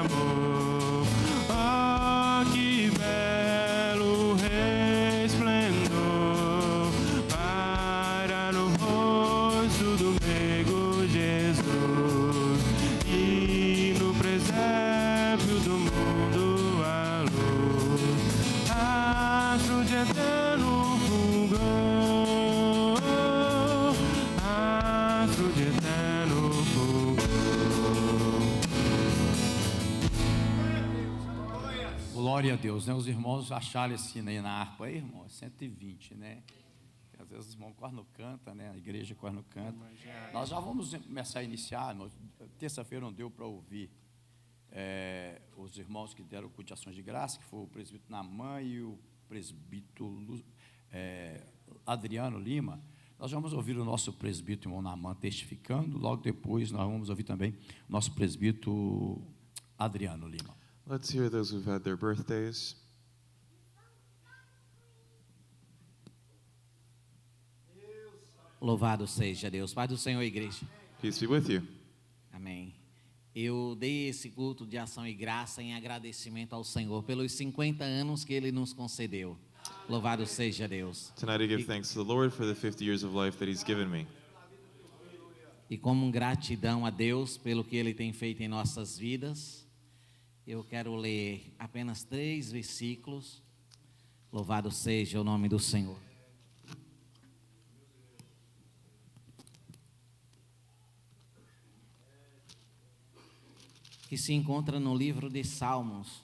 amor. Oh, que belo resplendor para no rosto do meigo Jesus, e no presépio do mundo a luz, astro de eterno fulgor, astro de eterno fulgor. Glória a Deus, né? Os irmãos acharam esse aí na harpa aí, irmão, 120, né? Às vezes os irmãos quase não cantam, né? A igreja quase não canta. Nós já vamos começar a iniciar. Terça-feira não deu para ouvir os irmãos que deram o culto de ações de graça, que foi o presbítero Namã e o presbítero Adriano Lima. Nós vamos ouvir o nosso presbítero irmão Namã testificando. Logo depois nós vamos ouvir também o nosso presbítero Adriano Lima. Let's hear those who've had their birthdays. Louvado seja Deus. Pai do Senhor, igreja. Peace be with you. Amém. Eu dei esse culto de ação e graça em agradecimento ao Senhor pelos 50 anos que Ele nos concedeu. Louvado seja Deus. Tonight I give thanks to the Lord for the 50 years of life that He's given me. E como gratidão a Deus pelo que Ele tem feito em nossas vidas, eu quero ler apenas 3 versículos. Louvado seja o nome do Senhor. Que se encontra no livro de Salmos,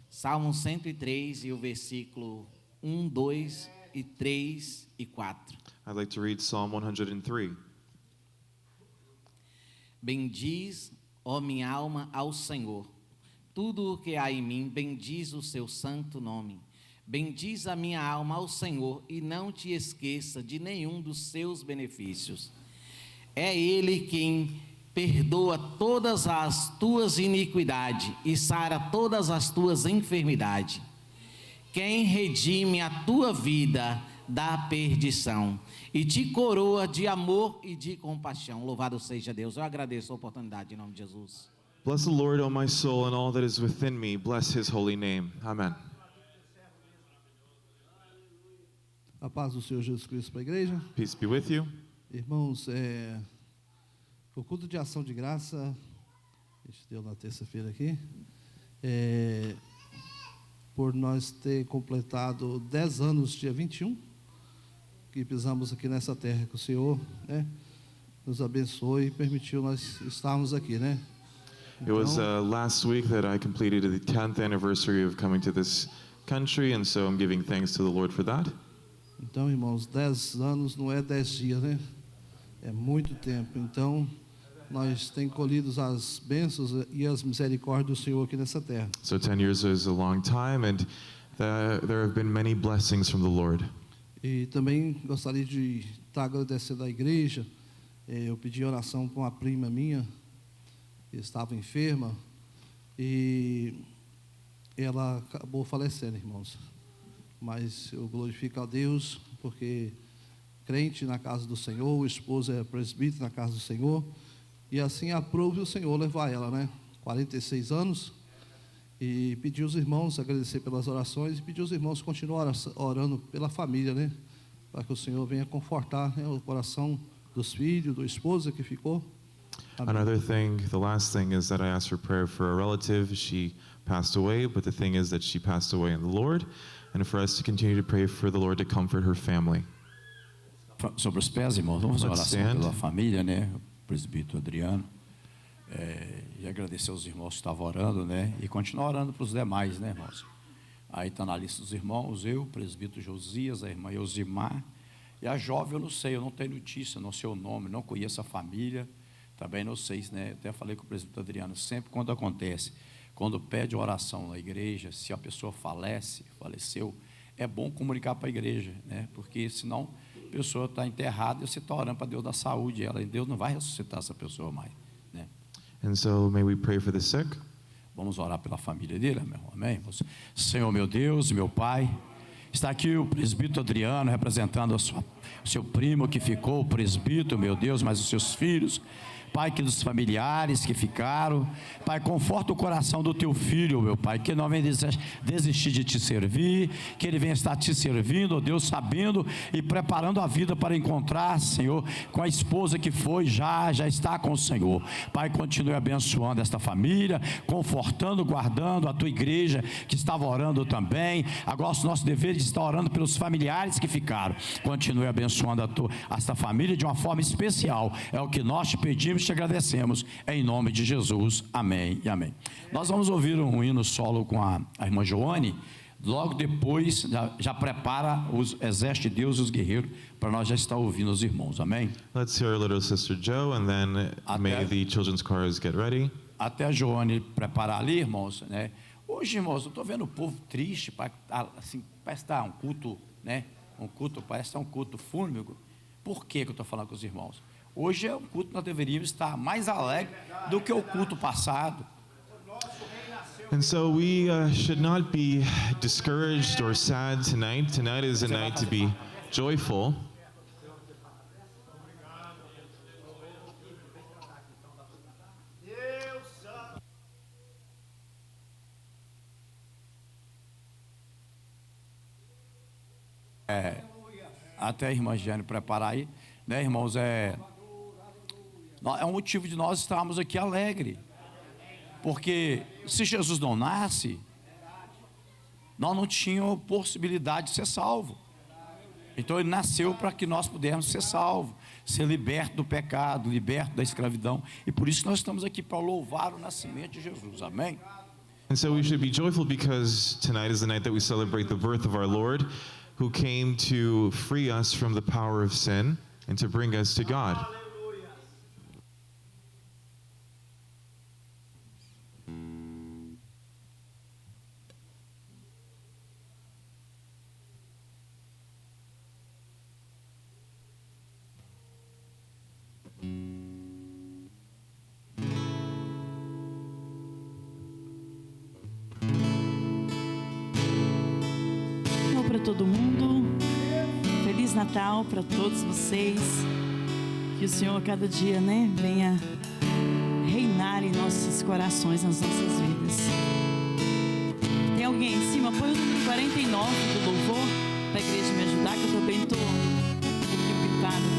Salmo 103 e o versículo 1, 2 e 3 e 4. I'd like to read Psalm 103. Bendiz, ó minha alma, ao Senhor. Tudo o que há em mim, bendiz o seu santo nome. Bendiz a minha alma ao Senhor e não te esqueça de nenhum dos seus benefícios. É Ele quem perdoa todas as tuas iniquidades e sara todas as tuas enfermidades. Quem redime a tua vida da perdição e te coroa de amor e de compaixão. Louvado seja Deus. Eu agradeço a oportunidade em nome de Jesus. Bless the Lord, O my soul, and all that is within me. Bless His holy name. Amen. A paz do Senhor Jesus Cristo para a igreja. Peace be with you. Irmãos, o culto de ação de graça, a gente deu na terça-feira aqui, por nós ter completado 10 anos, dia 21, que pisamos aqui nessa terra, que o Senhor, né, nos abençoe e permitiu nós estarmos aqui, né? It was last week that I completed the 10th anniversary of coming to this country, and so I'm giving thanks to the Lord for that. Então, irmãos, 10 anos não é 10 dias, né? É muito tempo. Então, nós temos colhido as bênçãos e as misericórdias do Senhor aqui nessa terra. So 10 years is a long time, and there have been many blessings from the Lord. E também gostaria de estar agradecendo à igreja. Eu pedi oração para uma prima minha que estava enferma e ela acabou falecendo, irmãos. Mas eu glorifico a Deus porque crente na casa do Senhor, o esposo é presbítero na casa do Senhor, e assim aprove o Senhor levar ela, né? 46 anos, e pedir aos irmãos, agradecer pelas orações, e pedir aos irmãos continuar orando pela família, né? Para que o Senhor venha confortar, né, o coração dos filhos, do esposo que ficou. Amém. Another thing, the last thing is that I asked for prayer for a relative. She passed away, but the thing is that she passed away in the Lord, and for us to continue to pray for the Lord to comfort her family. Sobre os pés, irmãos, vamos Let's oração stand. pela família, né? O presbítero Adriano. E agradecer aos irmãos que estavam orando, né? E continuar orando para os demais, né, irmãos? Aí está na lista dos irmãos, eu, o presbítero Josias, a irmã Eusimar, e a jovem eu não sei, eu não tenho notícia, não sei o nome, não conheço a família, também não sei, né? Até falei com o presbítero Adriano, sempre quando acontece, quando pede oração na igreja, se a pessoa faleceu, é bom comunicar para a igreja, né? Porque senão a pessoa está enterrada e você está orando para Deus dar saúde a ela, e Deus não vai ressuscitar essa pessoa mais, né? And so may we pray for the sick. Vamos orar pela família dele, meu irmão, amém? Senhor, meu Deus, meu Pai, está aqui o presbítero Adriano representando o seu primo que ficou, o presbítero, meu Deus, mas os seus filhos. Pai, que dos familiares que ficaram, Pai, conforta o coração do teu filho, meu Pai, que não venha desistir de te servir, que ele venha estar te servindo, ó Deus, sabendo e preparando a vida para encontrar, Senhor, com a esposa que foi, já está com o Senhor. Pai, continue abençoando esta família, confortando, guardando a tua igreja que estava orando também. Agora o nosso dever de estar orando pelos familiares que ficaram. Continue abençoando esta família de uma forma especial. É o que nós te pedimos e te agradecemos, em nome de Jesus. Amém e amém. Nós vamos ouvir um hino solo com a irmã Joane. Logo depois, já prepara os exércitos de Deus e os guerreiros, para nós já estar ouvindo os irmãos, amém? Let's hear little sister Joe, and then may the children's chorus get ready. Até a Joane preparar ali, irmãos, né? Hoje, irmãos, eu estou vendo o povo triste, assim, parece estar um culto, né? Um culto, parece estar um culto fúnebre. Por que eu estou falando com os irmãos? Hoje é um culto que nós deveríamos estar mais alegre do que o culto passado. And so we should not be discouraged or sad tonight. Tonight is a night to be joyful. Até a irmã Jane preparar aí, né, irmãos? É um motivo de nós estarmos aqui alegre, porque se Jesus não nasce, nós não tínhamos possibilidade de ser salvo. Então ele nasceu para que nós pudéssemos ser salvos, ser libertos do pecado, libertos da escravidão, e por isso nós estamos aqui para louvar o nascimento de Jesus, amém? And so we should be joyful because tonight is the night that we celebrate the birth of our Lord, who came to free us from the power of sin and to bring us to God. Para todo mundo, Feliz Natal para todos vocês, que o Senhor a cada dia, né, venha reinar em nossos corações, nas nossas vidas. Tem alguém em cima? Põe o número 49 do louvor para a igreja me ajudar, que eu também estou um pouquinho gripada.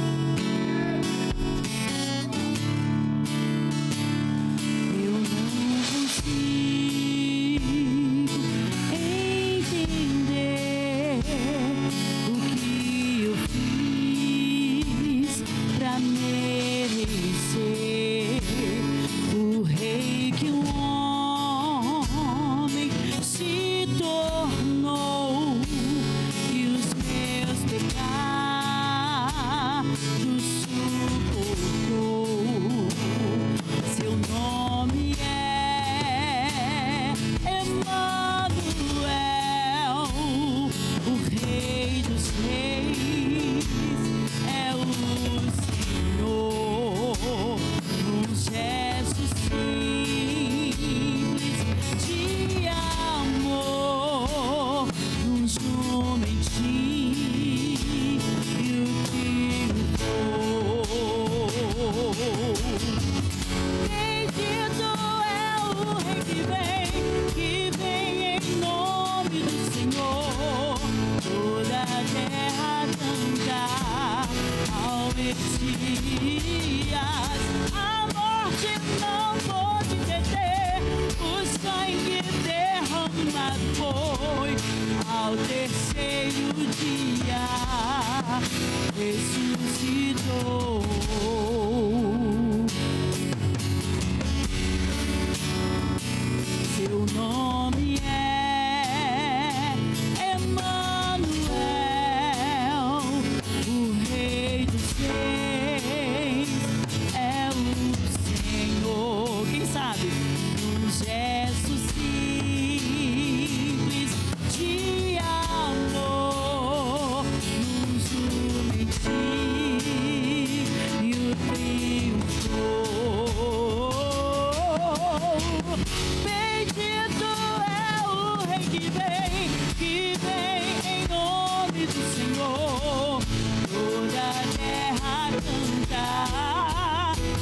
Toda a terra canta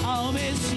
ao Messias.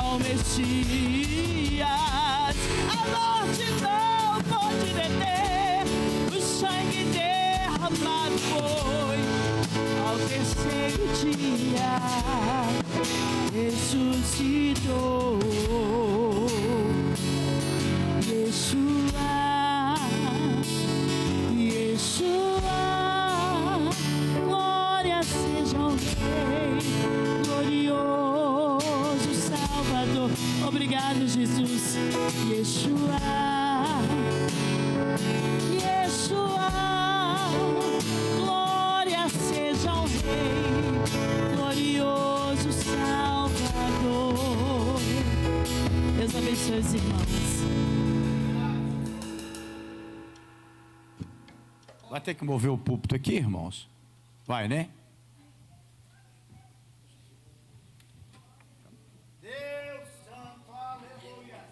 ao Messias. A morte não pode deter, o sangue derramado foi. Ao terceiro dia ressuscitou. Yeshua, Yeshua, glória seja ao Rei, glorioso Salvador. Obrigado, Jesus. Yeshua, Yeshua, glória seja ao Rei, glorioso Salvador. Deus abençoe os irmãos. Vai ter que mover o púlpito aqui, irmãos? Vai, né? Deus Santo, aleluia.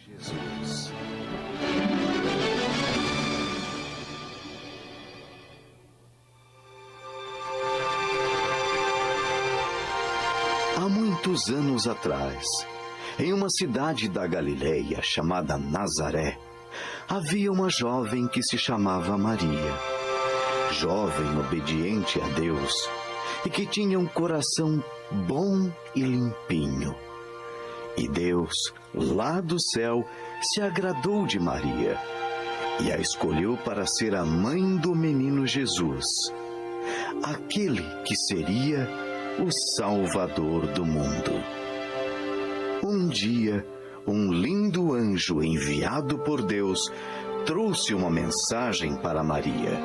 Jesus. Há muitos anos atrás, em uma cidade da Galileia chamada Nazaré, havia uma jovem que se chamava Maria. Jovem obediente a Deus e que tinha um coração bom e limpinho. E Deus, lá do céu, se agradou de Maria e a escolheu para ser a mãe do menino Jesus, aquele que seria o Salvador do mundo. Um dia, um lindo anjo enviado por Deus trouxe uma mensagem para Maria.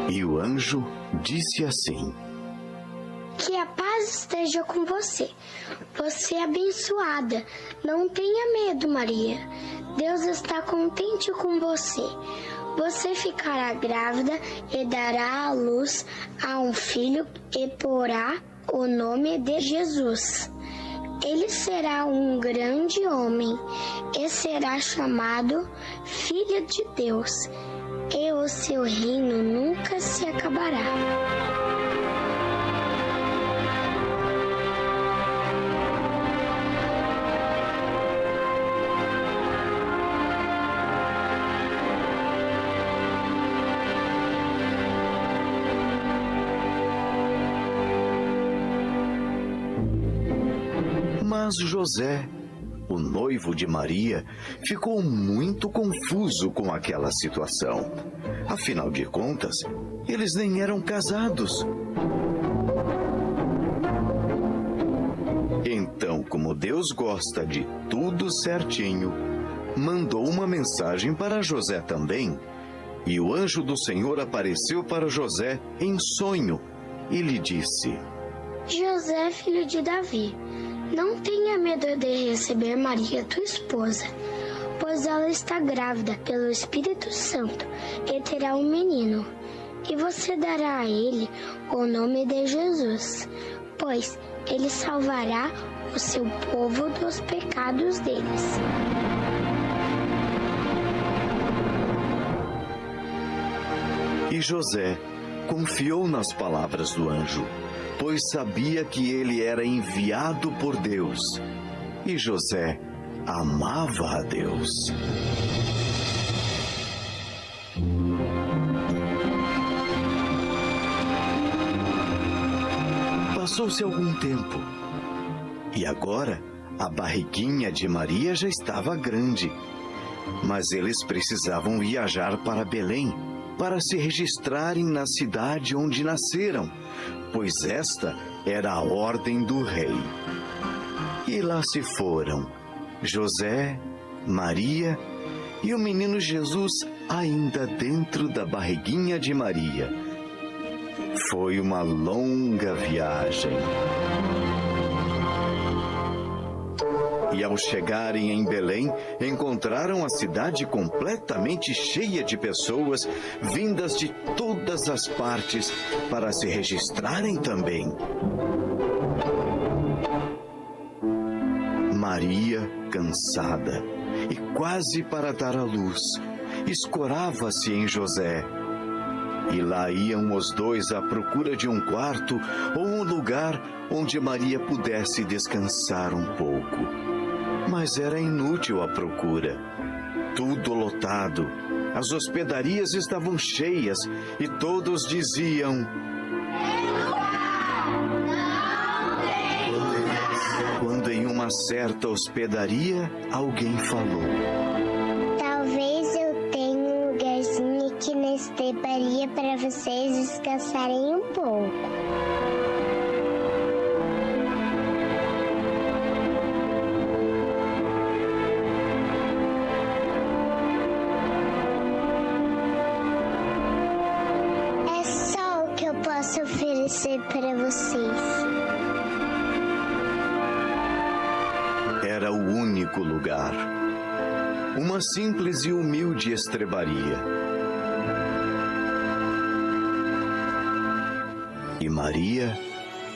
E o anjo disse assim: que a paz esteja com você. Você é abençoada. Não tenha medo, Maria. Deus está contente com você. Você ficará grávida e dará à luz a um filho e porá o nome de Jesus. Ele será um grande homem e será chamado Filho de Deus. E o seu reino nunca se acabará. Mas José, o noivo de Maria, ficou muito confuso com aquela situação. Afinal de contas, eles nem eram casados. Então, como Deus gosta de tudo certinho, mandou uma mensagem para José também. E o anjo do Senhor apareceu para José em sonho e lhe disse: José, filho de Davi, Não tenha medo de receber Maria, tua esposa, pois ela está grávida pelo Espírito Santo e terá um menino. E você dará a ele o nome de Jesus, pois ele salvará o seu povo dos pecados deles. E José confiou nas palavras do anjo, pois sabia que ele era enviado por Deus. E José amava a Deus. Passou-se algum tempo, e agora a barriguinha de Maria já estava grande. Mas eles precisavam viajar para Belém, para se registrarem na cidade onde nasceram, pois esta era a ordem do rei. E lá se foram José, Maria e o menino Jesus ainda dentro da barriguinha de Maria. Foi uma longa viagem. E ao chegarem em Belém, encontraram a cidade completamente cheia de pessoas vindas de todas as partes para se registrarem também. Maria, cansada e quase para dar à luz, escorava-se em José. E lá iam os dois à procura de um quarto ou um lugar onde Maria pudesse descansar um pouco. Mas era inútil a procura. Tudo lotado. As hospedarias estavam cheias e todos diziam: Quando em uma certa hospedaria alguém falou: Talvez eu tenha um lugarzinho aqui na hospedaria para vocês descansarem um pouco. É só o que eu posso oferecer para vocês. Era o único lugar. Uma simples e humilde estrebaria. E Maria,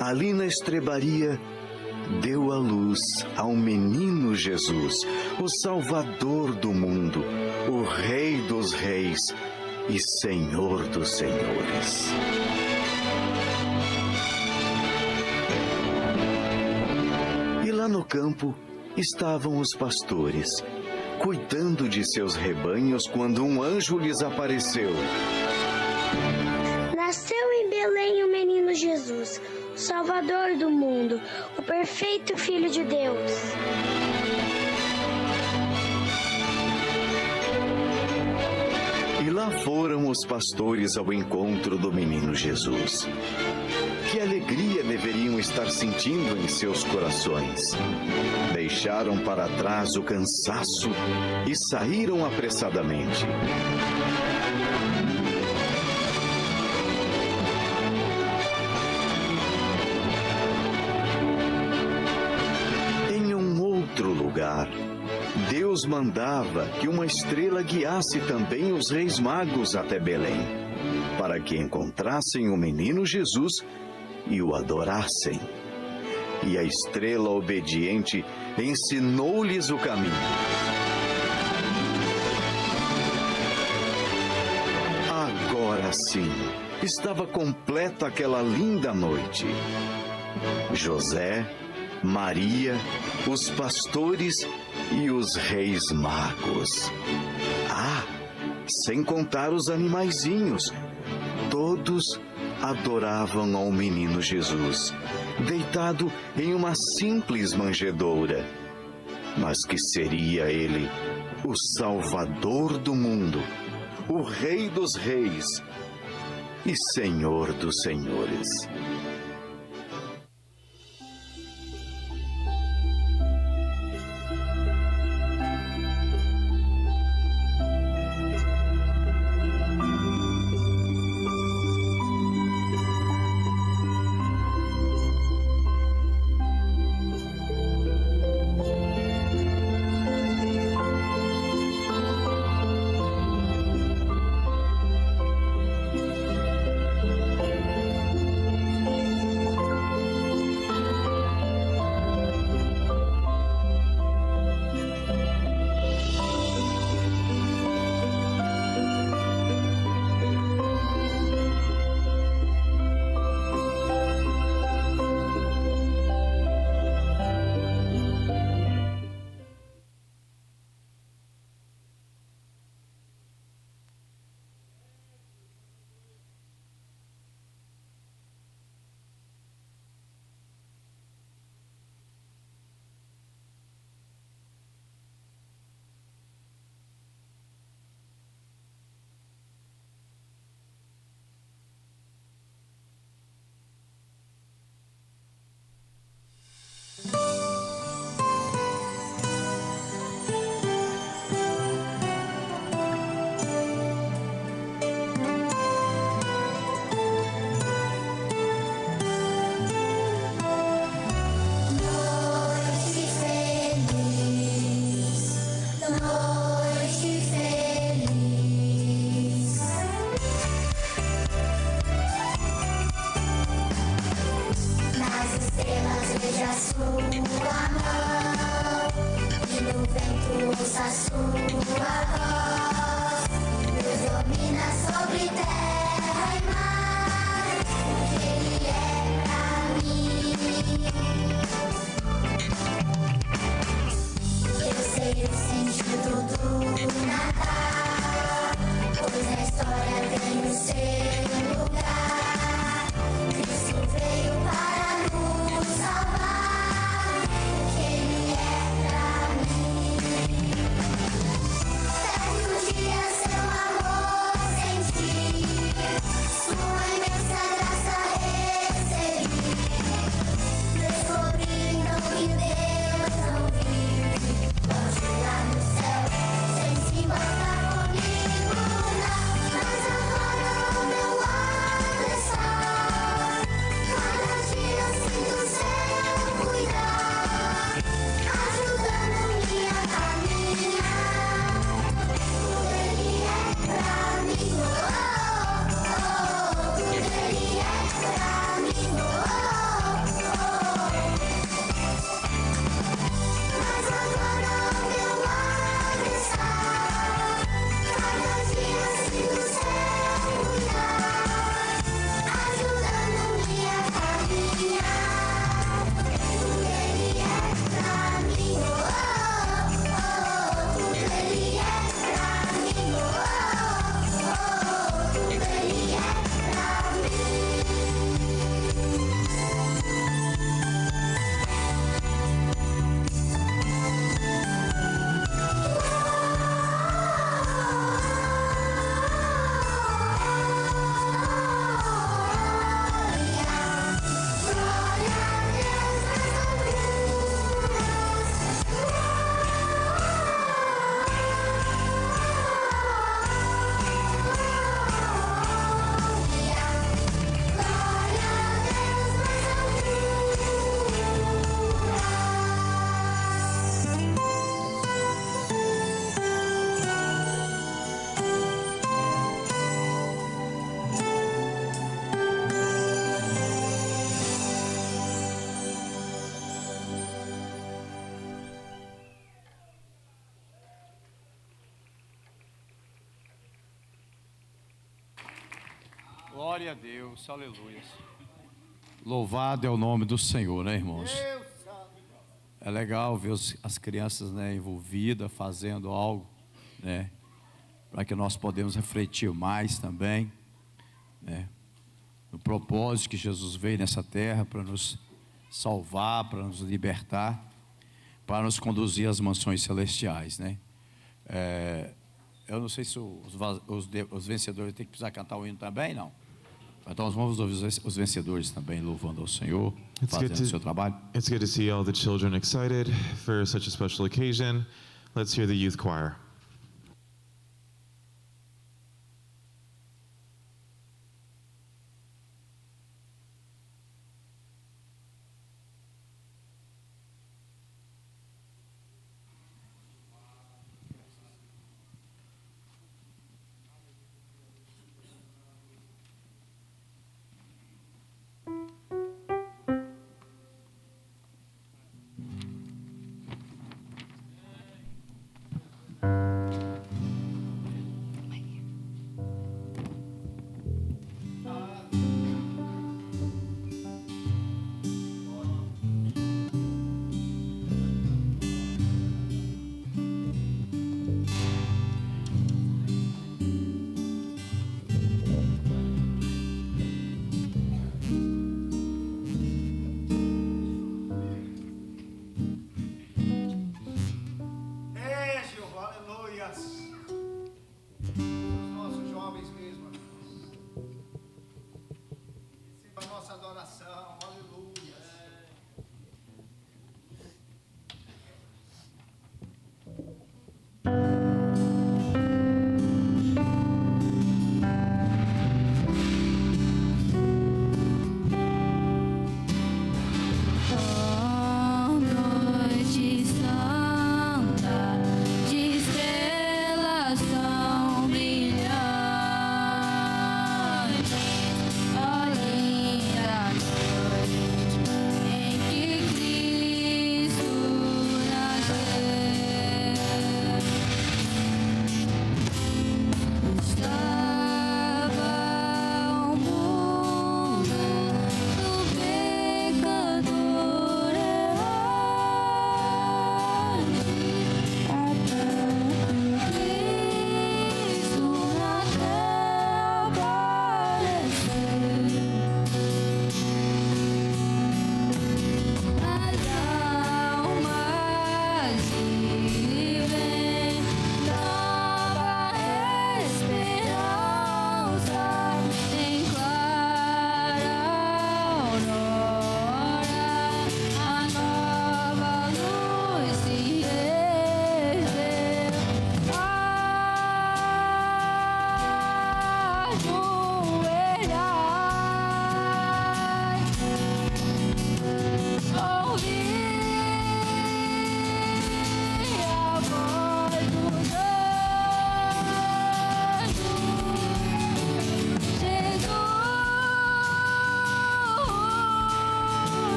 ali na estrebaria, deu à luz ao menino Jesus, o Salvador do mundo, o Rei dos Reis e Senhor dos Senhores. E lá no campo estavam os pastores, cuidando de seus rebanhos, quando um anjo lhes apareceu. Nasceu em Belém o menino Jesus, o Salvador do mundo, o perfeito Filho de Deus. E lá foram os pastores ao encontro do menino Jesus. Que alegria deveriam estar sentindo em seus corações. Deixaram para trás o cansaço e saíram apressadamente. Em um outro lugar, Deus mandava que uma estrela guiasse também os reis magos até Belém, para que encontrassem o menino Jesus e o adorassem. E a estrela obediente ensinou-lhes o caminho. Agora sim, estava completa aquela linda noite. José, Maria, os pastores e os reis magos. Ah, sem contar os animaizinhos. Todos adoravam ao menino Jesus, deitado em uma simples manjedoura. Mas que seria ele o Salvador do mundo, o Rei dos Reis e Senhor dos Senhores. Glória a Deus, aleluia. Louvado é o nome do Senhor, né, irmãos? É legal ver as crianças, né, envolvidas, fazendo algo, né, para que nós podemos refletir mais também, né, no propósito que Jesus veio nessa terra para nos salvar, para nos libertar, para nos conduzir às mansões celestiais, né? Eu não sei se os vencedores têm que precisar cantar o hino também, não. Então vamos ouvir os vencedores também louvando ao Senhor, fazendo o seu trabalho. It's good to see all the children excited for such a special occasion. Let's hear the youth choir.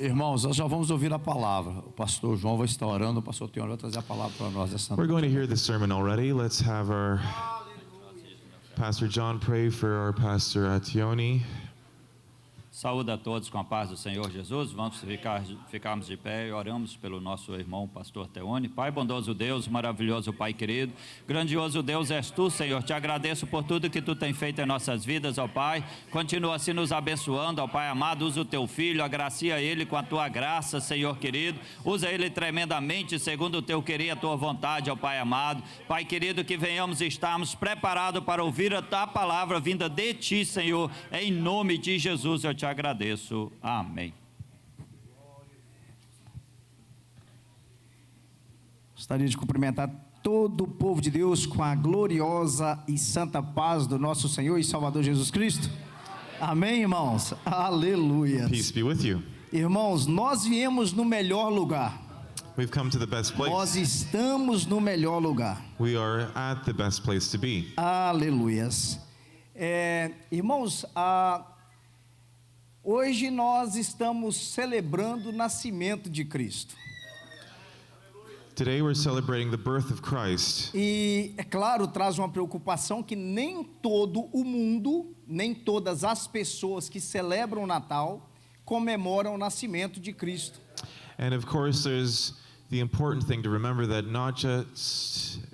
Irmãos, nós já vamos ouvir a palavra. O pastor João vai estar orando, o pastor Teone vai trazer a palavra para nós essa We're noite. going to hear the sermon already. Let's have our Pastor John pray for our Pastor Ationi. Saúde a todos com a paz do Senhor Jesus. Vamos ficarmos de pé e oramos pelo nosso irmão pastor Teone. Pai bondoso Deus, maravilhoso Pai querido, grandioso Deus és tu, Senhor. Te agradeço por tudo que tu tem feito em nossas vidas, ó Pai. Continua assim nos abençoando, ó Pai amado. Usa o teu filho, agracia ele com a tua graça, Senhor querido. Usa ele tremendamente, segundo o teu querer e a tua vontade, ó Pai amado. Pai querido, que venhamos estarmos preparados para ouvir a tua palavra vinda de ti, Senhor. Em nome de Jesus eu te agradeço. Amém. Gostaria de cumprimentar todo o povo de Deus com a gloriosa e santa paz do nosso Senhor e Salvador Jesus Cristo. Amém, irmãos? Aleluia. Peace be with you. Irmãos, nós viemos no melhor lugar. We've come to the best Nós place. estamos no melhor lugar. We are at the best place to be. Aleluias. Irmãos, hoje nós estamos celebrando o nascimento de Cristo. Today we're celebrating the birth of Christ. E, é claro, traz uma preocupação que nem todo o mundo, nem todas as pessoas que celebram o Natal comemoram o nascimento de Cristo. And of course there's the important thing to remember that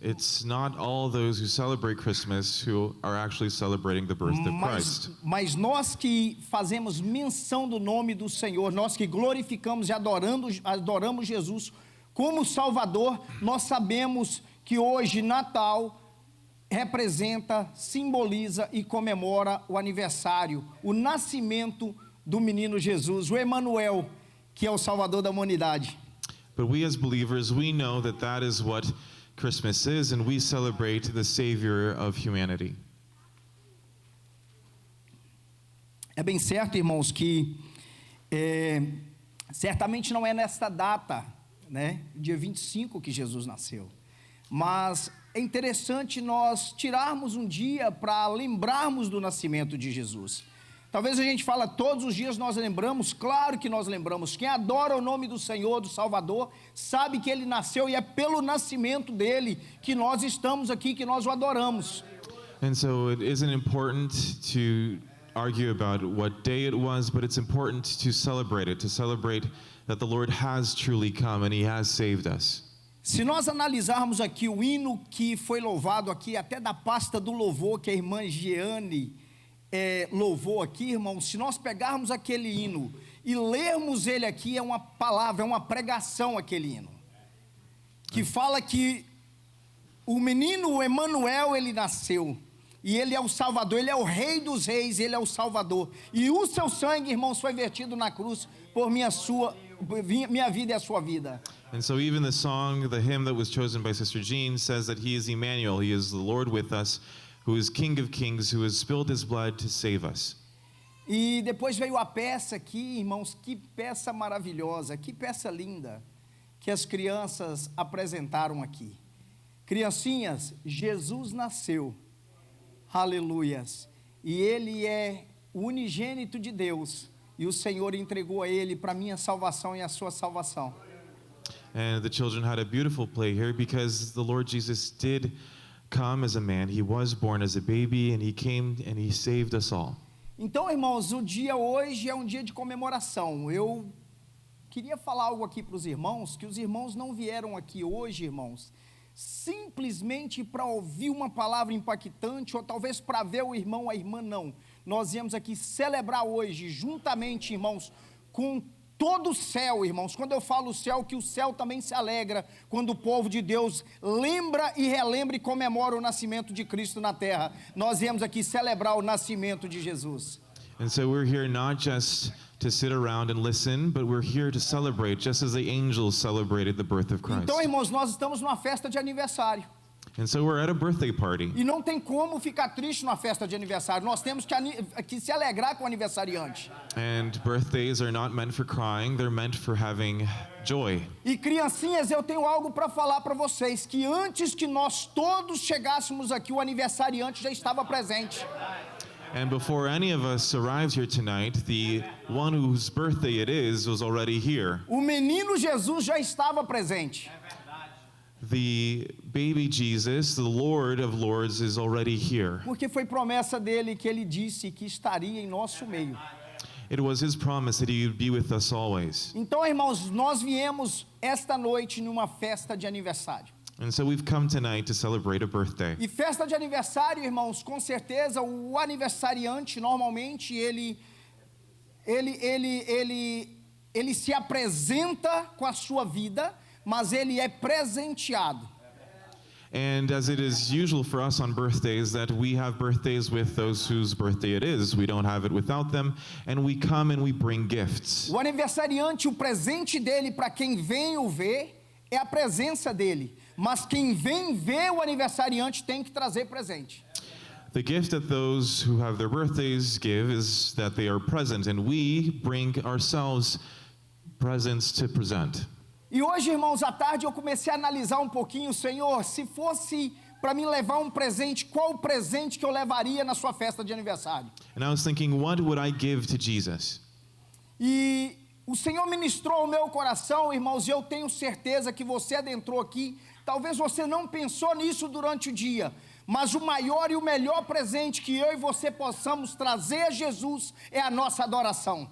it's not all those who celebrate Christmas who are actually celebrating the birth of Christ. Mas nós que fazemos menção do nome do Senhor, nós que glorificamos e adoramos Jesus como Salvador, nós sabemos que hoje Natal representa, simboliza e comemora o aniversário, o nascimento do menino Jesus, o Emanuel, que é o Salvador da humanidade. But we as believers, we know that that is what Christmas is, and we celebrate the Savior of humanity. É bem certo, irmãos, que certamente não é nesta data, né, dia 25 que Jesus nasceu, mas é interessante nós tirarmos um dia para lembrarmos do nascimento de Jesus. Talvez a gente fala todos os dias nós lembramos, claro que nós lembramos. Quem adora o nome do Senhor, do Salvador, sabe que Ele nasceu e é pelo nascimento dEle que nós estamos aqui, que nós o adoramos. And so it isn't important to argue about what day it was, but it's important to celebrate it, that the Lord has truly come and He has saved us. Se nós analisarmos aqui o hino que foi louvado aqui, até da pasta do louvor que a irmã Giane louvou aqui, irmãos, se nós pegarmos aquele hino e lermos ele aqui, é uma palavra, é uma pregação aquele hino, que fala que o menino Emanuel, ele nasceu, e ele é o Salvador, ele é o Rei dos Reis, ele é o Salvador, e o seu sangue, irmãos, foi vertido na cruz por minha vida e a sua vida. And so even the song, the hymn that was chosen by Sister Jean says that He is Emmanuel, He is the Lord with us, who is King of Kings, who has spilled His blood to save us. E depois veio a peça aqui, irmãos, que peça maravilhosa, que peça linda, que as crianças apresentaram aqui. Criancinhas, Jesus nasceu, aleluias, e Ele é o unigênito de Deus, e o Senhor entregou a Ele para a minha salvação e a sua salvação. And the children had a beautiful play here because the Lord Jesus did come as a man. He was born as a baby, and He came and He saved us all. Então, irmãos, o dia hoje é um dia de comemoração. Eu queria falar algo aqui para os irmãos, que os irmãos não vieram aqui hoje, irmãos, simplesmente para ouvir uma palavra impactante, ou talvez para ver o irmão, a irmã, não. Nós viemos aqui celebrar hoje, juntamente, irmãos, com todo o céu, irmãos. Quando eu falo céu, que o céu também se alegra quando o povo de Deus lembra e relembra e comemora o nascimento de Cristo na terra. Nós viemos aqui celebrar o nascimento de Jesus. And so we're here not just to sit around and listen, but we're here to celebrate, just as the angels celebrated the birth of Christ. Então, irmãos, nós estamos numa festa de aniversário. And so we're at a birthday party. E não tem como ficar triste numa festa de aniversário. Nós temos que se alegrar com o aniversariante. And birthdays are not meant for crying, they're meant for having joy. E criancinhas, eu tenho algo para falar para vocês, que antes que nós todos chegássemos aqui, o aniversariante já estava presente. And before any of us arrived here tonight, the one whose birthday it is was already here. O menino Jesus já estava presente. The baby Jesus, the Lord of Lords, is already here. Porque foi promessa dele que ele disse que estaria em nosso meio. It was his promise that he would be with us always. Então, irmãos, nós viemos esta noite numa festa de aniversário. And so we've come tonight to celebrate a birthday. E festa de aniversário, irmãos, com certeza o aniversariante normalmente ele se apresenta com a sua vida, mas ele é presenteado. And as it is usual for us on birthdays, that we have birthdays with those whose birthday it is. We don't have it without them, and we come and we bring gifts. O aniversariante, o presente dele para quem vem o ver é a presença dele, mas quem vem ver o aniversariante tem que trazer presente. The gift that those who have their birthdays give is that they are present, and we bring ourselves presents to present. E hoje, irmãos, à tarde eu comecei a analisar um pouquinho, Senhor, se fosse para me levar um presente, qual o presente que eu levaria na sua festa de aniversário? And I was thinking, what would I give to Jesus? E o Senhor ministrou ao meu coração, irmãos, e eu tenho certeza que você adentrou aqui, talvez você não pensou nisso durante o dia, mas o maior e o melhor presente que eu e você possamos trazer a Jesus é a nossa adoração.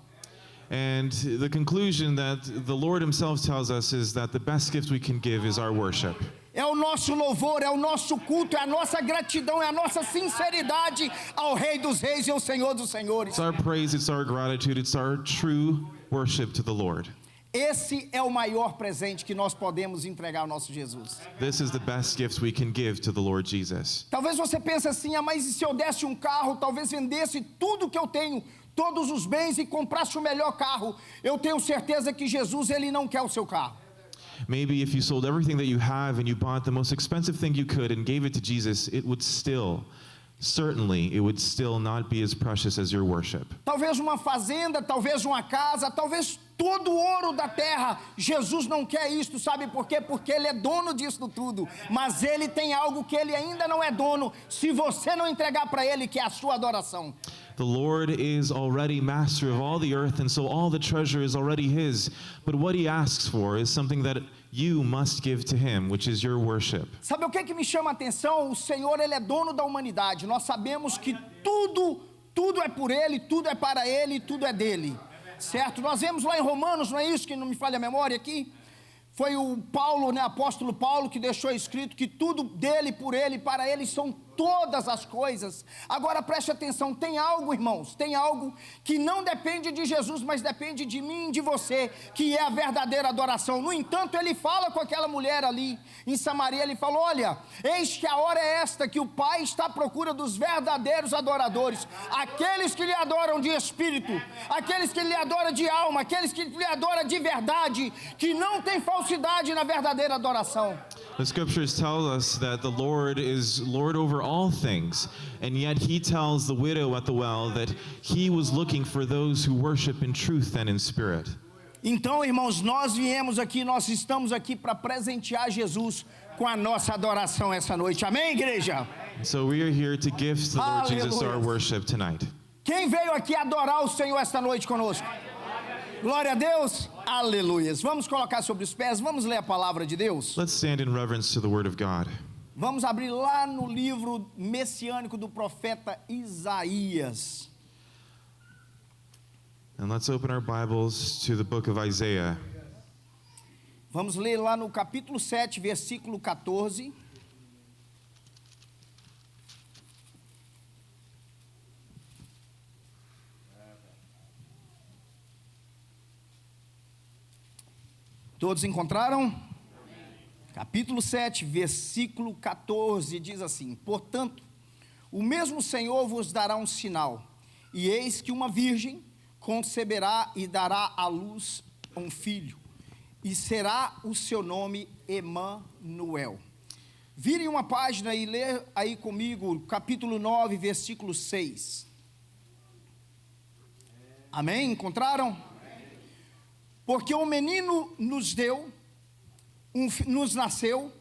And the conclusion that the Lord himself tells us is that the best gift we can give is our worship. É o nosso louvor, é o nosso culto, é a nossa gratidão, é a nossa sinceridade ao Rei dos Reis e ao Senhor dos Senhores. It's our praise, it's our gratitude, it's our true worship to the Lord. Esse é o maior presente que nós podemos entregar ao nosso Jesus. This is the best gift we can give to the Lord Jesus. Talvez você pense assim, mas e se eu desse um carro, talvez vendesse tudo que eu tenho, todos os bens e comprasse o melhor carro? Eu tenho certeza que Jesus, ele não quer o seu carro. Maybe if you sold everything that you have and you bought the most expensive thing you could and gave it to Jesus, it would still not be as precious as your worship. Talvez uma fazenda, talvez uma casa, talvez todo o ouro da terra. Jesus não quer isto, sabe por quê? Porque ele é dono disso tudo, mas ele tem algo que ele ainda não é dono, se você não entregar para ele, que é a sua adoração. The Lord is already master of all the earth, and so all the treasure is already his. But what he asks for is something that you must give to him, which is your worship. Sabe o que me chama a atenção? O Senhor, ele é dono da humanidade. Nós sabemos que tudo é por ele, tudo é para ele, tudo é dele. Certo? Nós vemos lá em Romanos, não é isso que não me falha a memória aqui? Foi o Paulo, apóstolo Paulo, que deixou escrito que tudo dele, por ele, para ele são todas as coisas. Agora preste atenção, tem algo, irmãos, tem algo que não depende de Jesus, mas depende de mim e de você, que é a verdadeira adoração. No entanto, ele fala com aquela mulher ali em Samaria, ele falou: olha, eis que a hora é esta, que o Pai está à procura dos verdadeiros adoradores, aqueles que lhe adoram de espírito, aqueles que lhe adoram de alma, aqueles que lhe adoram de verdade, que não tem falsidade na verdadeira adoração. The scriptures tell us that the Lord is Lord over all things, and yet he tells the widow at the well that he was looking for those who worship in truth and in spirit. Então, irmãos, nós estamos aqui para presentear Jesus com a nossa adoração essa noite. Amém, igreja? So we are here to give to the Lord Jesus our worship tonight. Quem veio aqui adorar o Senhor esta noite conosco? Glória a Deus, aleluias. Vamos colocar sobre os pés, vamos ler a palavra de Deus. Let's stand in reverence to the word of God. Vamos abrir lá no livro messiânico do profeta Isaías. And let's open our Bibles to the book of Isaiah. Vamos ler lá no capítulo 7, versículo 14. Todos encontraram? Amém. Capítulo 7, versículo 14, diz assim: portanto, o mesmo Senhor vos dará um sinal, e eis que uma virgem conceberá e dará à luz um filho, e será o seu nome Emanuel. Virem uma página e lê aí comigo, capítulo 9, versículo 6. Amém? Encontraram? Porque um menino nos nasceu,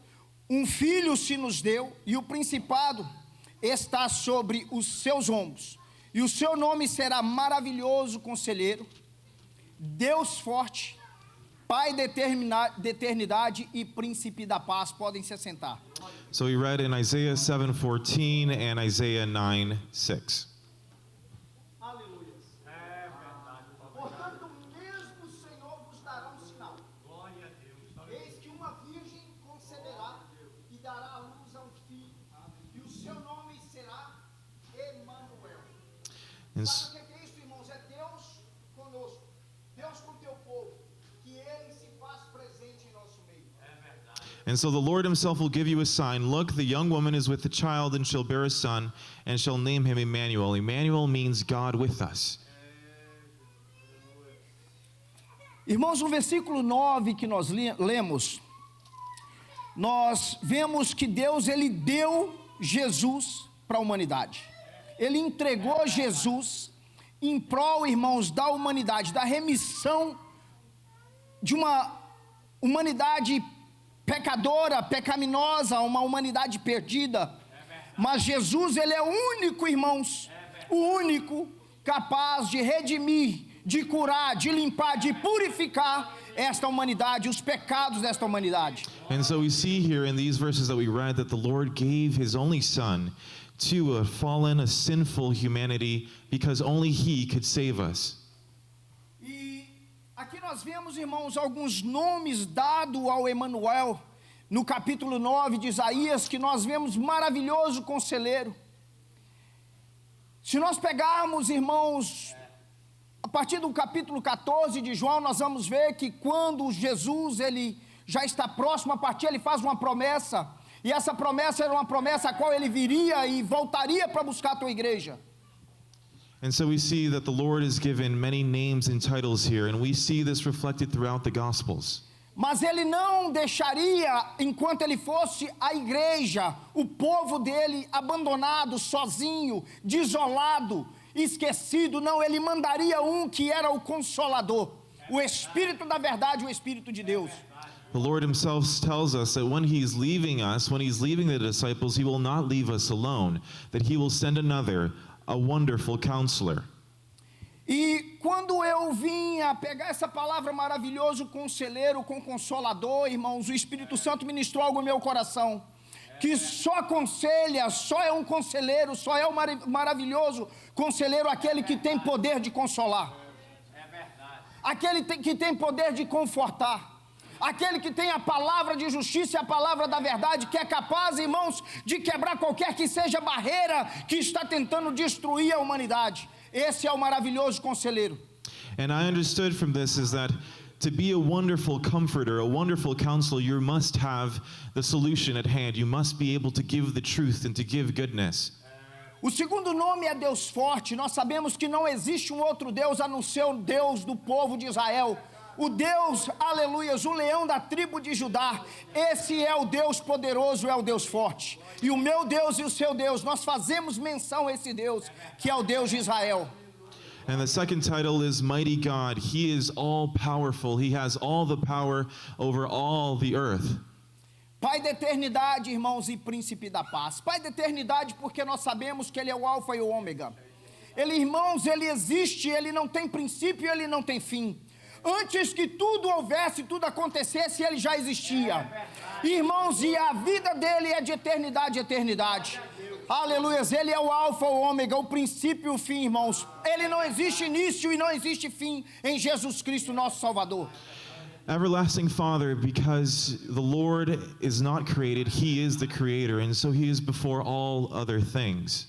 um filho se nos deu, e o principado está sobre os seus ombros, E o seu nome será maravilhoso conselheiro, Deus forte, Pai da eternidade e príncipe da paz. Podem se assentar. So we read in Isaiah 7:14 and Isaiah 9:6. Aleluia. Portanto, mesmo o Senhor vos dará um sinal. Glória a Deus. Eis que uma virgem conceberá e dará à luz a um filho, e o seu nome será Emanuel. And Sabe o que é isso, irmãos? É Deus conosco, Deus com o teu povo, que Ele se faz presente em nosso meio. And so the Lord himself will give you a sign. Look, the young woman is with the child and shall bear a son and shall name him Emmanuel. Emmanuel means God with us. Irmãos, no versículo 9 que nós lemos, nós vemos que Deus, Ele deu Jesus para a humanidade. Ele entregou Jesus em prol, irmãos, da humanidade, da remissão de uma humanidade pecadora, pecaminosa, uma humanidade perdida. Mas Jesus, Ele é o único, irmãos, o único capaz de redimir, de curar, de limpar, de purificar esta humanidade, os pecados desta humanidade. And so we see here in these verses that we read that the Lord gave his only son to a fallen, a sinful humanity because only he could save us. E aqui nós vemos, irmãos, alguns nomes dados ao Emanuel, no capítulo 9 de Isaías, que nós vemos maravilhoso conselheiro. Se nós pegarmos, irmãos, a partir do capítulo 14 de João, nós vamos ver que quando Jesus, ele já está próximo a partir, ele faz uma promessa, e essa promessa era uma promessa a qual ele viria e voltaria para buscar a tua igreja. And so we see that the Lord has given many names and titles here, and we see this reflected throughout the Gospels. Mas ele não deixaria, enquanto ele fosse a igreja, o povo dele abandonado, sozinho, desolado, esquecido. Não, ele mandaria um que era o Consolador, o Espírito da verdade, o Espírito de Deus. The Lord himself tells us that when he's leaving us, when he's leaving the disciples, he will not leave us alone, that he will send another, a wonderful counselor. E quando eu vim a pegar essa palavra maravilhoso, conselheiro, com consolador, irmãos, o Espírito Santo ministrou algo no meu coração, que só aconselha, só é um conselheiro, só é um maravilhoso conselheiro aquele que tem poder de consolar, aquele que tem poder de confortar, aquele que tem a palavra de justiça e a palavra da verdade, que é capaz, irmãos, de quebrar qualquer que seja a barreira que está tentando destruir a humanidade. Esse é o maravilhoso conselheiro. And I understood from this is that to be a wonderful comforter, a wonderful counselor, you must have the solution at hand. You must be able to give the truth and to give goodness. O segundo nome é Deus forte. Nós sabemos que não existe um outro Deus a não ser o Deus do povo de Israel. O Deus, aleluias, o leão da tribo de Judá. Esse é o Deus poderoso, é o Deus forte. E o meu Deus e o seu Deus, nós fazemos menção a esse Deus, que é o Deus de Israel. And the second title is Mighty God. He is all powerful. He has all the power over all the earth. Pai da eternidade, irmãos, e príncipe da paz. Pai da eternidade porque nós sabemos que Ele é o alfa e o ômega. Ele, irmãos, Ele existe, Ele não tem princípio, Ele não tem fim. Antes que tudo houvesse, tudo acontecesse, Ele já existia. Irmãos, e a vida dEle é de eternidade a eternidade. Aleluias, Ele é o alfa, o ômega, o princípio e o fim, irmãos. Ele não existe início e não existe fim em Jesus Cristo, nosso Salvador. Everlasting Father, because the Lord is not created, He is the creator, and so He is before all other things.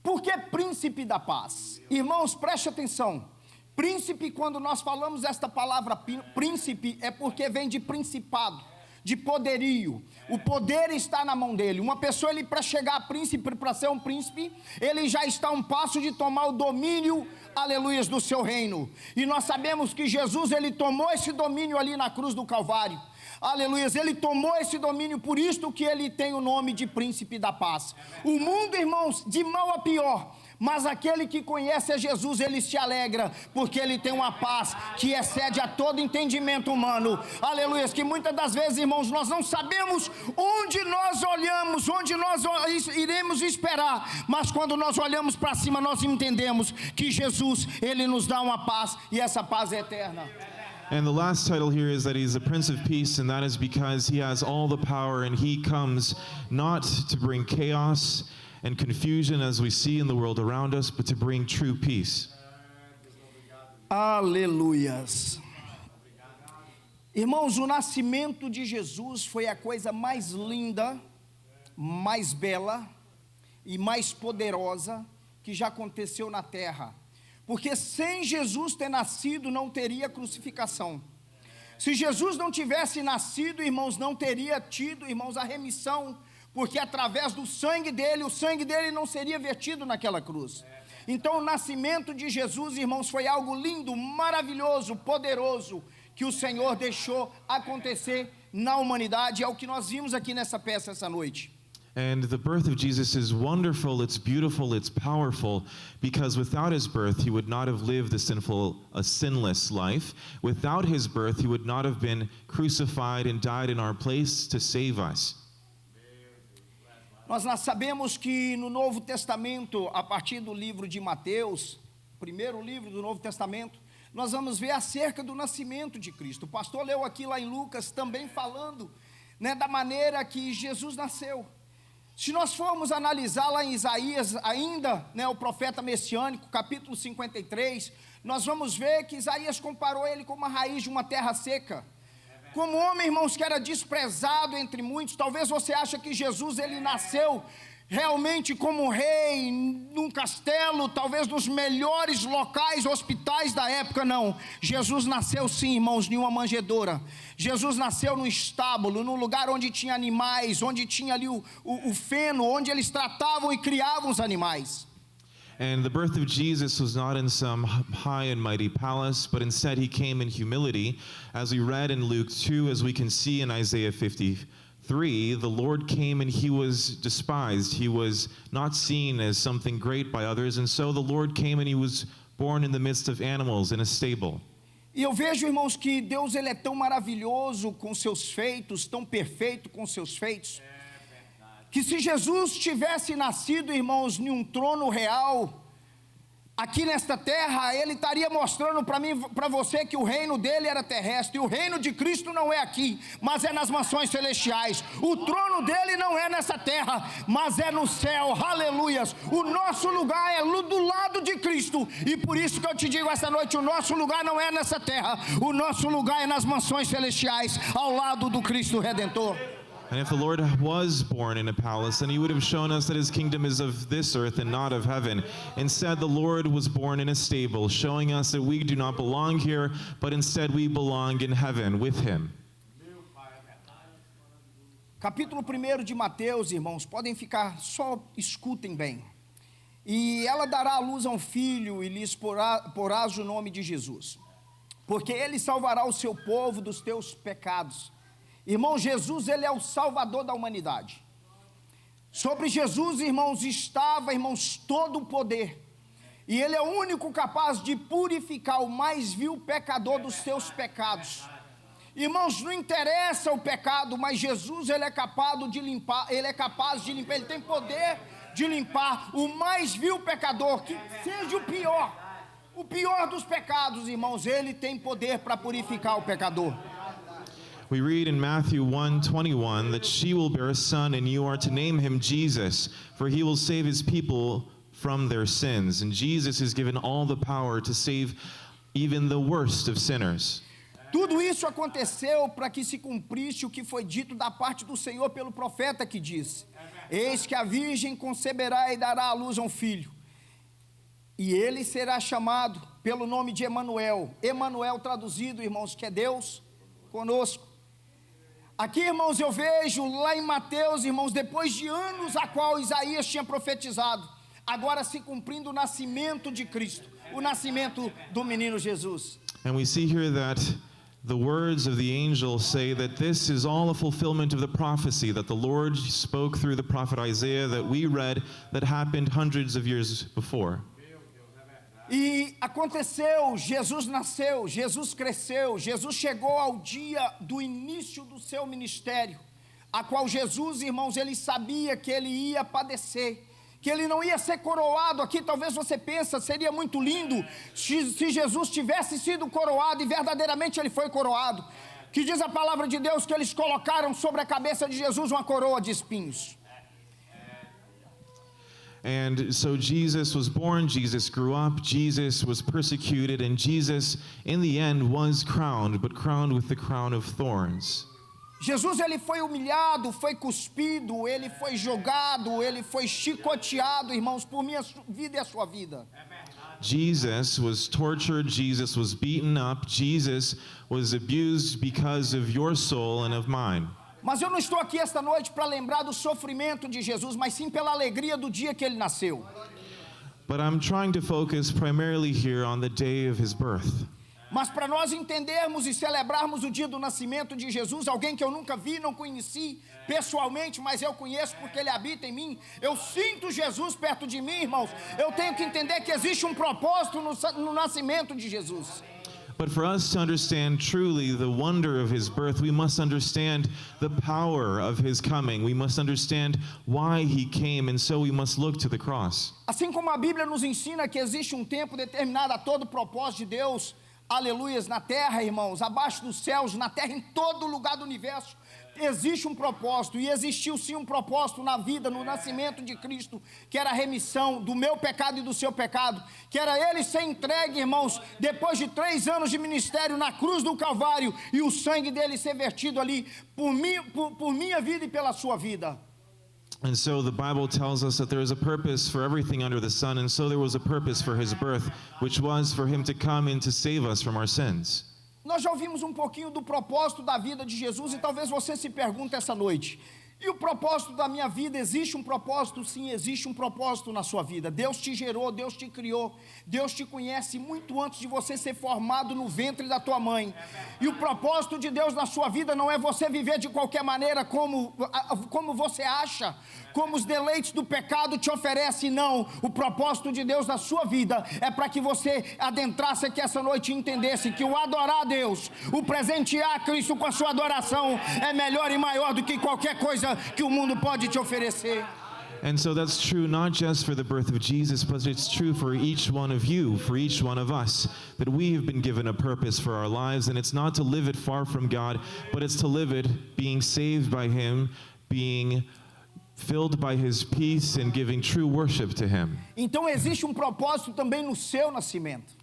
Por que príncipe da paz? Irmãos, preste atenção. Príncipe, quando nós falamos esta palavra príncipe, é porque vem de principado, de poderio. O poder está na mão dele. Uma pessoa, ele para chegar a príncipe, para ser um príncipe, ele já está a um passo de tomar o domínio, aleluias, do seu reino. E nós sabemos que Jesus, ele tomou esse domínio ali na cruz do Calvário. Aleluias, ele tomou esse domínio, por isso que ele tem o nome de príncipe da paz. O mundo, irmãos, de mal a pior, Mas aquele que conhece a Jesus, ele se alegra, porque ele tem uma paz que excede a todo entendimento humano. Aleluia. Que muitas das vezes, irmãos, nós não sabemos onde nós olhamos, onde nós iremos esperar, mas quando nós olhamos para cima, nós entendemos que Jesus, ele nos dá uma paz, e essa paz é eterna. And the last title here is that he's the Prince of Peace, and that is because he has all the power, and he comes not to bring chaos and confusion as we see in the world around us, but to bring true peace. Aleluias. Irmãos, o nascimento de Jesus foi a coisa mais linda, mais bela e mais poderosa que já aconteceu na terra. Porque sem Jesus ter nascido, não teria crucificação. Se Jesus não tivesse nascido, irmãos, não teria tido, irmãos, a remissão, porque através do sangue dele, o sangue dele não seria vertido naquela cruz. Então o nascimento de Jesus, irmãos, foi algo lindo, maravilhoso, poderoso, que o Senhor deixou acontecer na humanidade. É o que nós vimos aqui nessa peça essa noite. And the birth of Jesus is wonderful, it's beautiful, it's powerful, because without his birth, he would not have lived a sinless life. Without his birth, he would not have been crucified and died in our place to save us. Nós sabemos que no Novo Testamento, a partir do livro de Mateus, primeiro livro do Novo Testamento, nós vamos ver acerca do nascimento de Cristo. O pastor leu aqui lá em Lucas, também falando, né, da maneira que Jesus nasceu. Se nós formos analisar lá em Isaías ainda, né, o profeta messiânico, capítulo 53, nós vamos ver que Isaías comparou ele com uma raiz de uma terra seca. Como homem, irmãos, que era desprezado entre muitos. Talvez você ache que Jesus, ele nasceu realmente como um rei, num castelo, talvez nos melhores locais, hospitais da época. Não, Jesus nasceu sim, irmãos, em uma manjedoura. Jesus nasceu num estábulo, num lugar onde tinha animais, onde tinha ali o feno, onde eles tratavam e criavam os animais. And the birth of Jesus was not in some high and mighty palace, but instead he came in humility. As we read in Luke 2, as we can see in Isaiah 53, the Lord came and he was despised. He was not seen as something great by others, and so the Lord came and he was born in the midst of animals in a stable. E eu vejo, irmãos, que Deus, ele é tão maravilhoso com seus feitos, tão perfeito com seus feitos, que se Jesus tivesse nascido, irmãos, em um trono real, aqui nesta terra, ele estaria mostrando para mim, para você, que o reino dele era terrestre, e o reino de Cristo não é aqui, mas é nas mansões celestiais. O trono dele não é nessa terra, mas é no céu. Aleluias. O nosso lugar é do lado de Cristo, e por isso que eu te digo essa noite, o nosso lugar não é nessa terra, o nosso lugar é nas mansões celestiais, ao lado do Cristo Redentor. And if the Lord was born in a palace, then he would have shown us that his kingdom is of this earth and not of heaven. Instead, the Lord was born in a stable, showing us that we do not belong here, but instead we belong in heaven with him. Capítulo 1 de Mateus, irmãos, podem ficar, só escutem bem. E ela dará à luz a um filho, e lhes porás o nome de Jesus, porque ele salvará o seu povo dos teus pecados. Irmão, Jesus, ele é o salvador da humanidade. Sobre Jesus, irmãos, estava, irmãos, todo o poder. E ele é o único capaz de purificar o mais vil pecador dos seus pecados. Irmãos, não interessa o pecado, mas Jesus, ele é capaz de limpar, ele tem poder de limpar o mais vil pecador, que seja o pior dos pecados, irmãos, ele tem poder para purificar o pecador. We read in Matthew 1:21 that she will bear a son, and you are to name him Jesus, for he will save his people from their sins. And Jesus is given all the power to save even the worst of sinners. Tudo isso aconteceu para que se cumprisse o que foi dito da parte do Senhor pelo profeta, que diz: eis que a virgem conceberá e dará à luz a um filho, e ele será chamado pelo nome de Emanuel. Emanuel traduzido, irmãos, que é Deus conosco. Aqui, irmãos, eu vejo lá em Mateus, irmãos, depois de anos a qual Isaías tinha profetizado, agora se cumprindo o nascimento de Cristo, o nascimento do menino Jesus. And we see here that the words of the angel say that this is all a fulfillment of the prophecy that the Lord spoke through the prophet Isaiah that we read that happened hundreds of years before. E aconteceu, Jesus nasceu, Jesus cresceu, Jesus chegou ao dia do início do seu ministério, a qual Jesus, irmãos, ele sabia que ele ia padecer, que ele não ia ser coroado. Aqui talvez você pense, seria muito lindo se Jesus tivesse sido coroado, e verdadeiramente ele foi coroado, que diz a palavra de Deus que eles colocaram sobre a cabeça de Jesus uma coroa de espinhos. And so Jesus was born, Jesus grew up, Jesus was persecuted, and Jesus, in the end, was crowned, but crowned with the crown of thorns. Jesus, ele foi humilhado, foi cuspido, ele foi jogado, ele foi chicoteado, irmãos, por minha vida e a sua vida. Jesus was tortured, Jesus was beaten up, Jesus was abused because of your soul and of mine. Mas eu não estou aqui esta noite para lembrar do sofrimento de Jesus, mas sim pela alegria do dia que ele nasceu. But I'm trying to focus primarily here on the day of his birth. Mas para nós entendermos e celebrarmos o dia do nascimento de Jesus, alguém que eu nunca vi, não conheci pessoalmente, mas eu conheço porque ele habita em mim, eu sinto Jesus perto de mim, irmãos, eu tenho que entender que existe um propósito no nascimento de Jesus. But for us to understand truly the wonder of his birth, we must understand the power of his coming. We must understand why he came, and so we must look to the cross. Assim como a Bíblia nos ensina que existe um tempo determinado a todo propósito de Deus, aleluias, na terra, irmãos, abaixo dos céus, na terra, em todo lugar do universo, existe um propósito, e existiu sim um propósito na vida, no nascimento de Cristo, que era a remissão do meu pecado e do seu pecado, que era ele ser entregue, irmãos, depois de 3 anos de ministério na cruz do Calvário, e o sangue dele ser vertido ali por minha vida e pela sua vida. And so the Bible tells us that there is a purpose for everything under the sun, and so there was a purpose for his birth, which was for him to come and to save us from our sins. Nós já ouvimos um pouquinho do propósito da vida de Jesus, e talvez você se pergunte essa noite: e o propósito da minha vida? Existe um propósito? Sim, existe um propósito na sua vida. Deus te gerou, Deus te criou, Deus te conhece muito antes de você ser formado no ventre da tua mãe. E o propósito de Deus na sua vida não é você viver de qualquer maneira como você acha, como os deleites do pecado te oferecem. Não, o propósito de Deus na sua vida é para que você adentrasse aqui essa noite e entendesse que o adorar a Deus, o presentear Cristo com a sua adoração é melhor e maior do que qualquer coisa que o mundo pode te oferecer. And so that's true not just for the birth of Jesus, but it's true for each one of you, for each one of us, that we have been given a purpose for our lives, and it's not to live it far from God, but it's to live it being saved by him, being filled by his peace, and giving true worship to him. Então existe um propósito também no seu nascimento.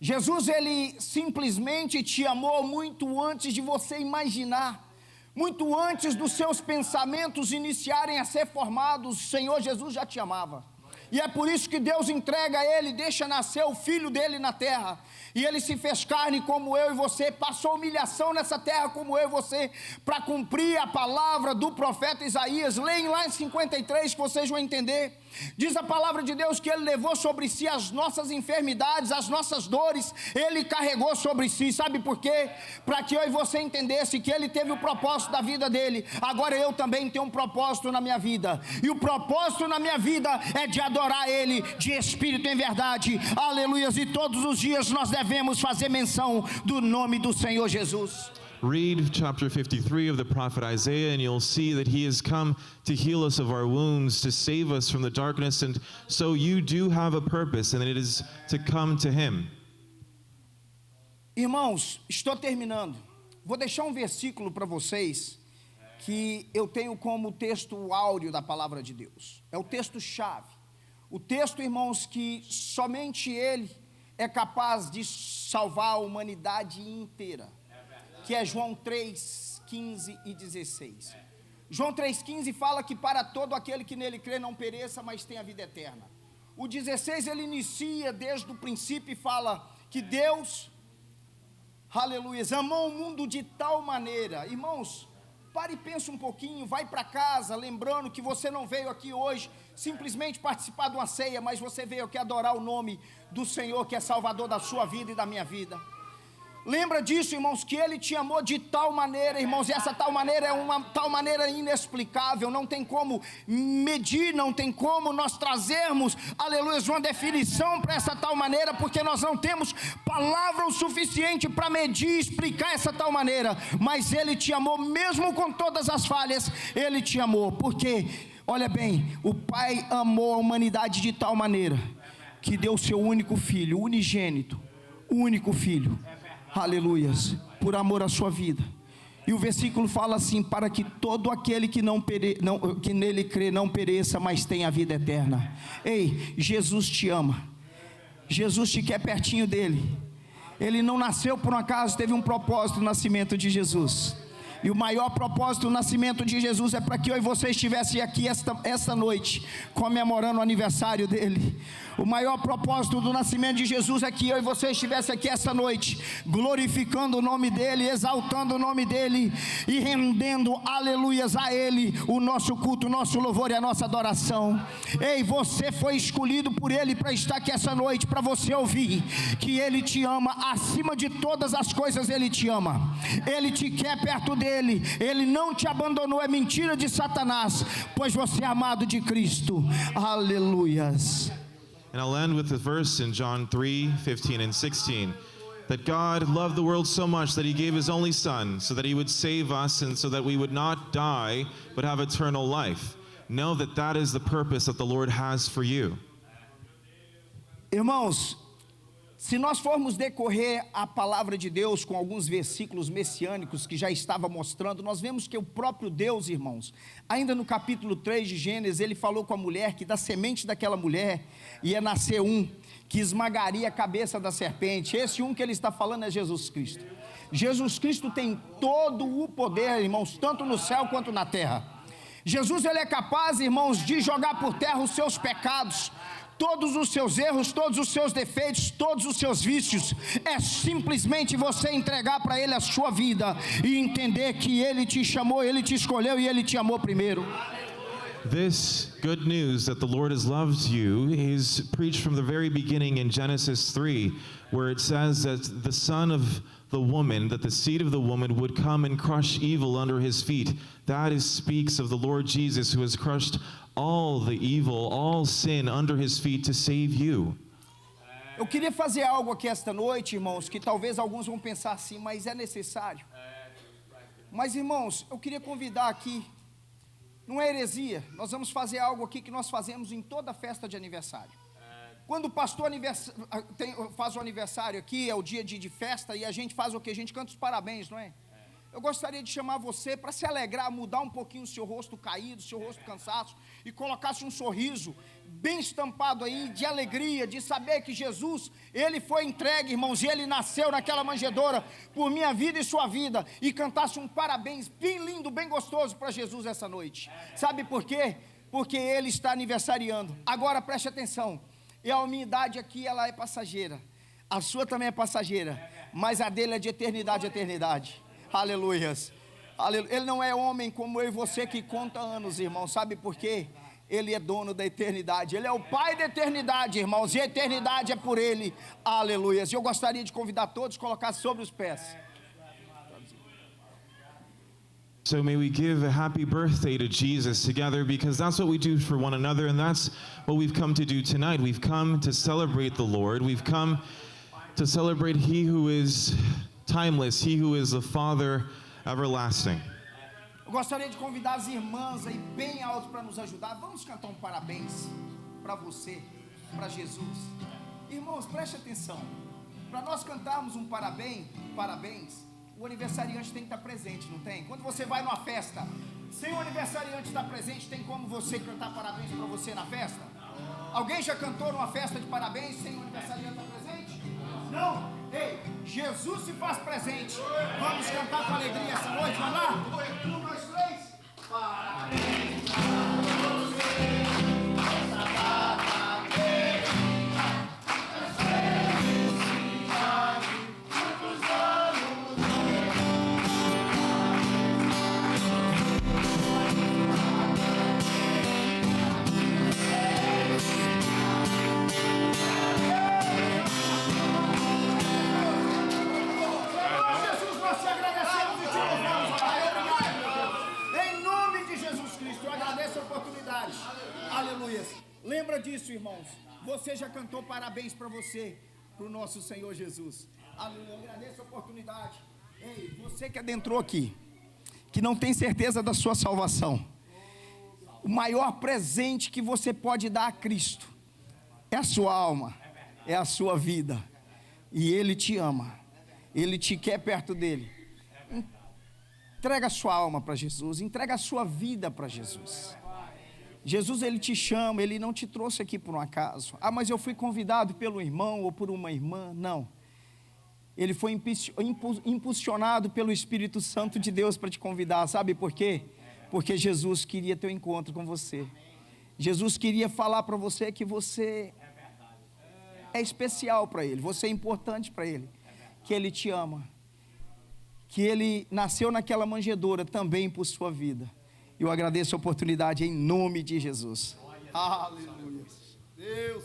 Jesus, ele simplesmente te amou muito antes de você imaginar. Muito antes dos seus pensamentos iniciarem a ser formados, o Senhor Jesus já te amava. E é por isso que Deus entrega a ele, deixa nascer o Filho dele na terra. E ele se fez carne como eu e você, passou humilhação nessa terra como eu e você, para cumprir a palavra do profeta Isaías. Leem lá em 53 que vocês vão entender. Diz a palavra de Deus que ele levou sobre si as nossas enfermidades, as nossas dores, ele carregou sobre si. Sabe por quê? Para que eu e você entendesse que ele teve o propósito da vida dele. Agora eu também tenho um propósito na minha vida. E o propósito na minha vida é de adorar ele de espírito em verdade. Aleluias. E todos os dias nós devemos fazer menção do nome do Senhor Jesus. Read chapter 53 of the prophet Isaiah, and you'll see that he has come to heal us of our wounds, to save us from the darkness, and so you do have a purpose, and it is to come to him. Irmãos, estou terminando. Vou deixar um versículo para vocês que eu tenho como texto áureo da palavra de Deus. É o texto-chave. O texto, irmãos, que somente ele é capaz de salvar a humanidade inteira, que é João 3, 15 e 16. João 3,15 fala que para todo aquele que nele crê não pereça, mas tenha vida eterna. O 16 ele inicia desde o princípio e fala que Deus, aleluia, amou o mundo de tal maneira. Irmãos, pare e pense um pouquinho, vai para casa lembrando que você não veio aqui hoje simplesmente participar de uma ceia, mas você veio aqui adorar o nome do Senhor, que é Salvador da sua vida e da minha vida. Lembra disso, irmãos, que Ele te amou de tal maneira, irmãos, e essa tal maneira é uma tal maneira inexplicável, não tem como medir, não tem como nós trazermos, aleluia, uma definição para essa tal maneira, porque nós não temos palavra o suficiente para medir e explicar essa tal maneira, mas Ele te amou, mesmo com todas as falhas, Ele te amou, porque, olha bem, o Pai amou a humanidade de tal maneira, que deu o seu único filho, unigênito, o único filho, aleluias, por amor à sua vida. E o versículo fala assim: para que todo aquele que que nele crê não pereça, mas tenha a vida eterna. Ei, Jesus te ama, Jesus te quer pertinho dele. Ele não nasceu por um acaso, teve um propósito o nascimento de Jesus. E o maior propósito do nascimento de Jesus é para que eu e você estivessem aqui esta noite, comemorando o aniversário dele. O maior propósito do nascimento de Jesus é que eu e você estivessem aqui esta noite, glorificando o nome dele, exaltando o nome dele e rendendo, aleluias, a ele o nosso culto, o nosso louvor e a nossa adoração. Ei, você foi escolhido por ele para estar aqui essa noite, para você ouvir que ele te ama, acima de todas as coisas ele te ama, ele te quer perto dele, ele não te abandonou, é mentira de Satanás, pois você é amado de Cristo, aleluias. And I'll end with the verse in John 3:15 and 16, that God loved the world so much that he gave his only son, so that he would save us and so that we would not die, but have eternal life. Know that that is the purpose that the Lord has for you. Irmãos, se nós formos decorrer a palavra de Deus com alguns versículos messiânicos que já estava mostrando, nós vemos que o próprio Deus, irmãos, ainda no capítulo 3 de Gênesis, ele falou com a mulher que da semente daquela mulher ia nascer um que esmagaria a cabeça da serpente. Esse um que ele está falando é Jesus Cristo. Jesus Cristo tem todo o poder, irmãos, tanto no céu quanto na terra. Jesus, ele é capaz, irmãos, de jogar por terra os seus pecados, todos os seus erros, todos os seus defeitos, todos os seus vícios. É simplesmente você entregar para ele a sua vida e entender que ele te chamou, ele te escolheu e ele te amou primeiro. This good news that the Lord has loved you is preached from the very beginning in Genesis 3, where it says that the son of the woman, that the seed of the woman would come and crush evil under his feet. That speaks of the Lord Jesus, who has crushed all the evil, all sin under his feet to save you. Eu queria fazer algo aqui esta noite, irmãos, que talvez alguns vão pensar assim, mas é necessário. Mas, irmãos, eu queria convidar aqui, não é heresia, nós vamos fazer algo aqui que nós fazemos em toda festa de aniversário. Quando o pastor faz o aniversário aqui, é o dia de festa, e a gente faz o que? A gente canta os parabéns, não é? Eu gostaria de chamar você para se alegrar, mudar um pouquinho o seu rosto caído, o seu rosto cansado, e colocasse um sorriso bem estampado aí, de alegria, de saber que Jesus, ele foi entregue, irmãos, e ele nasceu naquela manjedoura por minha vida e sua vida, e cantasse um parabéns bem lindo, bem gostoso para Jesus essa noite. Sabe por quê? Porque ele está aniversariando. Agora preste atenção, e a minha idade aqui, ela é passageira, a sua também é passageira, mas a dele é de eternidade a eternidade. Aleluias. Ele não é homem como eu e você que conta anos, irmão. Sabe por quê? Ele é dono da eternidade. Ele é o Pai da eternidade, irmãos. E a eternidade é por ele. Aleluias. Eu gostaria de convidar todos a colocar sobre os pés. So may we give a happy birthday to Jesus together, because that's what we do for one another, and that's what we've come to do tonight. We've come to celebrate the Lord. We've come to celebrate He who is timeless, He who is the Father everlasting. Eu gostaria de convidar as irmãs aí bem alto para nos ajudar. Vamos cantar um parabéns para você, para Jesus. Irmãos, preste atenção. Para nós cantarmos um parabéns, o aniversariante tem que estar presente, não tem? Quando você vai numa festa, sem o aniversariante estar presente, tem como você cantar parabéns para você na festa? Alguém já cantou numa festa de parabéns sem o aniversariante estar presente? Não? Ei, Jesus se faz presente. Vamos cantar com alegria essa noite, vai lá? 1, 2, 3. Parabéns para você. Aleluia. Lembra disso, irmãos. Você já cantou parabéns para você, para o nosso Senhor Jesus. Aleluia. Eu agradeço a oportunidade. Ei, você que adentrou aqui, que não tem certeza da sua salvação, o maior presente que você pode dar a Cristo é a sua alma, é a sua vida. E Ele te ama, Ele te quer perto dEle. Entrega a sua alma para Jesus, entrega a sua vida para Jesus. Jesus, Ele te chama, Ele não te trouxe aqui por um acaso. Ah, mas eu fui convidado pelo irmão ou por uma irmã. Não. Ele foi impulsionado pelo Espírito Santo de Deus para te convidar. Sabe por quê? Porque Jesus queria ter um encontro com você. Jesus queria falar para você que você é especial para Ele, você é importante para Ele, que Ele te ama, que Ele nasceu naquela manjedoura também por sua vida. Eu agradeço a oportunidade em nome de Jesus. Aleluia. Deus.